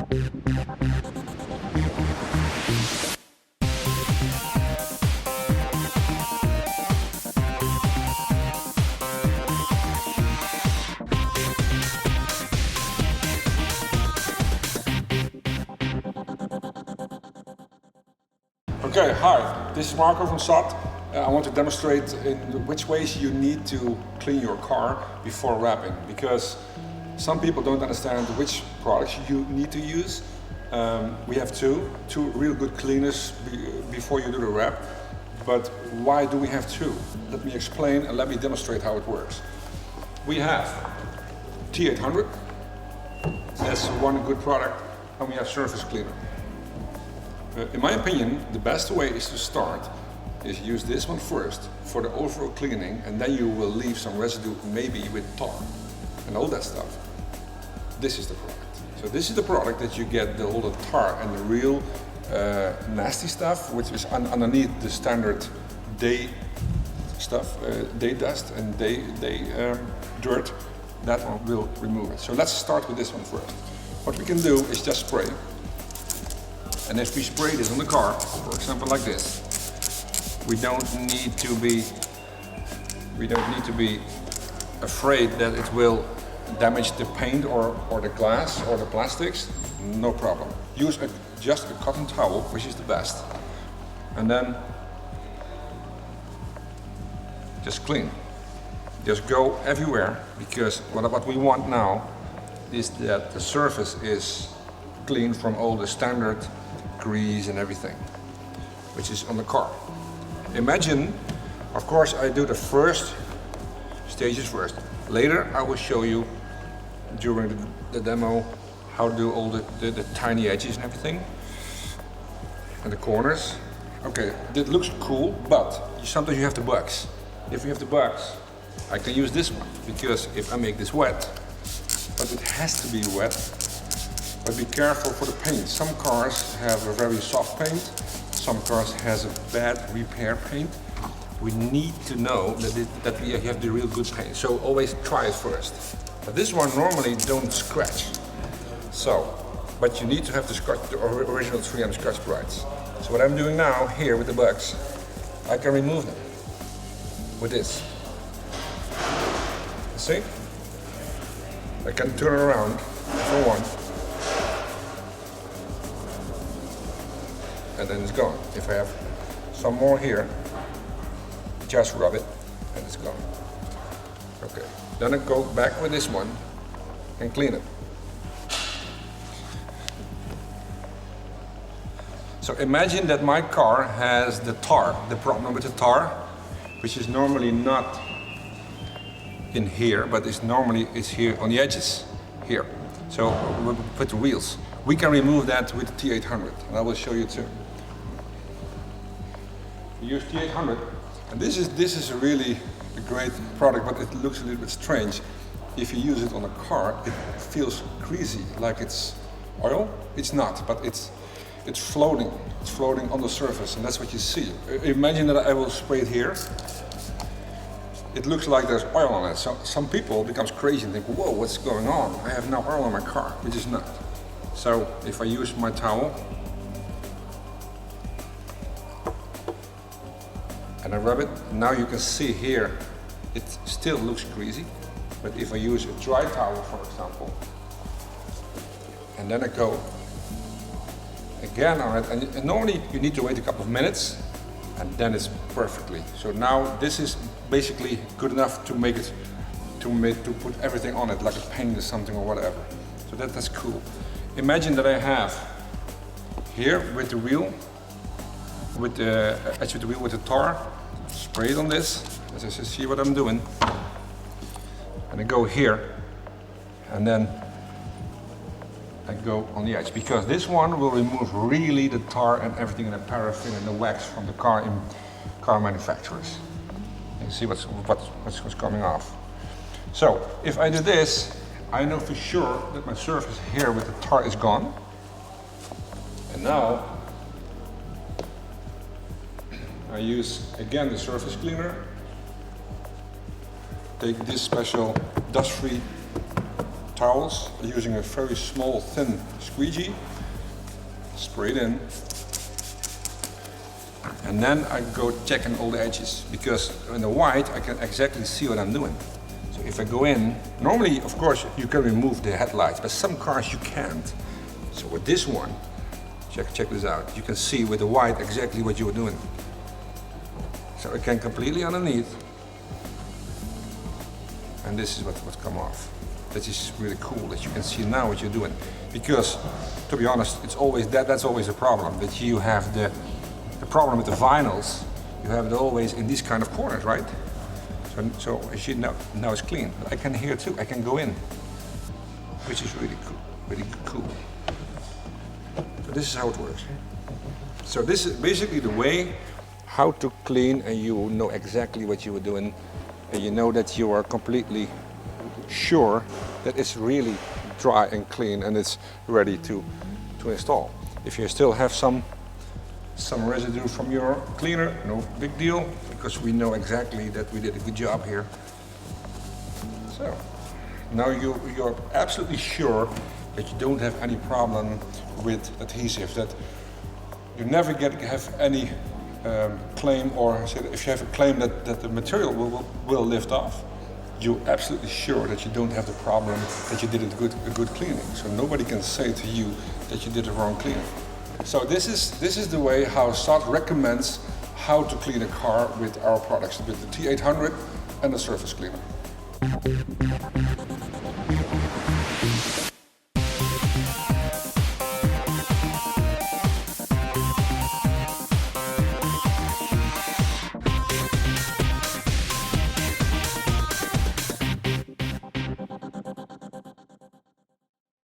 Okay, hi, this is Marco from SOTT. I want to demonstrate in which ways you need to clean your car before wrapping, because some people don't understand which products you need to use. We have two real good cleaners before you do the wrap, but why do we have two? Let me explain and let me demonstrate how it works. We have T800, that's one good product, and we have surface cleaner. In my opinion, the best way is to start is use this one first for the overall cleaning, and then you will leave some residue, maybe with tar and all that stuff. This is the product. So this is the product that you get all the tar and the real nasty stuff, which is underneath the standard day stuff, day dust and day dirt. That one will remove it. So let's start with this one first. What we can do is just spray. And if we spray this on the car, for example like this, we don't need to be afraid that it will damage the paint or the glass or the plastics. No problem. Use just a cotton towel, which is the best. And then just clean. Just go everywhere, because what we want now is that the surface is clean from all the standard grease and everything, which is on the car. Imagine, of course, I do the first stages first. Later I will show you during the demo how to do all the tiny edges and everything and the corners. Okay, that looks cool, but sometimes you have the bugs. If you have the bugs, I can use this one, because if I make this wet, but it has to be wet. But be careful for the paint. Some cars have a very soft paint, some cars has a bad repair paint. We need to know that we have the real good paint, so always try it first. But this one normally don't scratch. So, but you need to have the original 3M Scotch Brights. So what I'm doing now here with the bugs, I can remove them with this. See? I can turn it around for one. And then it's gone. If I have some more here, just rub it and it's gone. Okay, then I go back with this one and clean it. So imagine that my car has the tar, the problem with the tar, which is normally not in here, but it's here on the edges, here. So we put the wheels. We can remove that with the T800, and I will show you too. We use T800, and this is really a great product, but it looks a little bit strange. If you use it on a car, it feels greasy, like it's oil. It's not, but it's floating. It's floating on the surface, and that's what you see. Imagine that I will spray it here. It looks like there's oil on it. So some people becomes crazy and think, whoa, what's going on? I have no oil on my car, which is not. So if I use my towel and I rub it, now you can see here, it still looks greasy. But if I use a dry towel, for example, and then I go again on it, and normally you need to wait a couple of minutes, and then it's perfectly. So now this is basically good enough to make it, to put everything on it, like a paint or something or whatever. So that's cool. Imagine that I have here with the wheel, with the edge of the wheel with the tar, spray it on this, as I see what I'm doing, and I go here, and then I go on the edge, because this one will remove really the tar and everything, and the paraffin and the wax from the car manufacturers. You see what's coming off. So if I do this, I know for sure that my surface here with the tar is gone. And now I use again the surface cleaner. Take this special dust-free towels using a very small, thin squeegee. Spray it in. And then I go checking all the edges, because in the white I can exactly see what I'm doing. So if I go in, normally of course you can remove the headlights, but some cars you can't. So with this one, check this out. You can see with the white exactly what you're doing. So I can completely underneath. And this is what come off. That is really cool that you can see now what you're doing. Because to be honest, it's always that's always a problem, that you have the problem with the vinyls. You have it always in these kind of corners, right? So as you know, now it's clean. But I can here too. I can go in, which is really cool. Really cool. So this is how it works. So this is basically the way how to clean, and you know exactly what you were doing, and you know that you are completely sure that it's really dry and clean and it's ready to install. If you still have some residue from your cleaner, no big deal, because we know exactly that we did a good job here. So now you're absolutely sure that you don't have any problem with adhesive, that you never have any claim, or if you have a claim that the material will lift off, you're absolutely sure that you don't have the problem that you did a good cleaning. So nobody can say to you that you did a wrong cleaning. So this is the way how SOTT recommends how to clean a car with our products, with the T800 and the surface cleaner.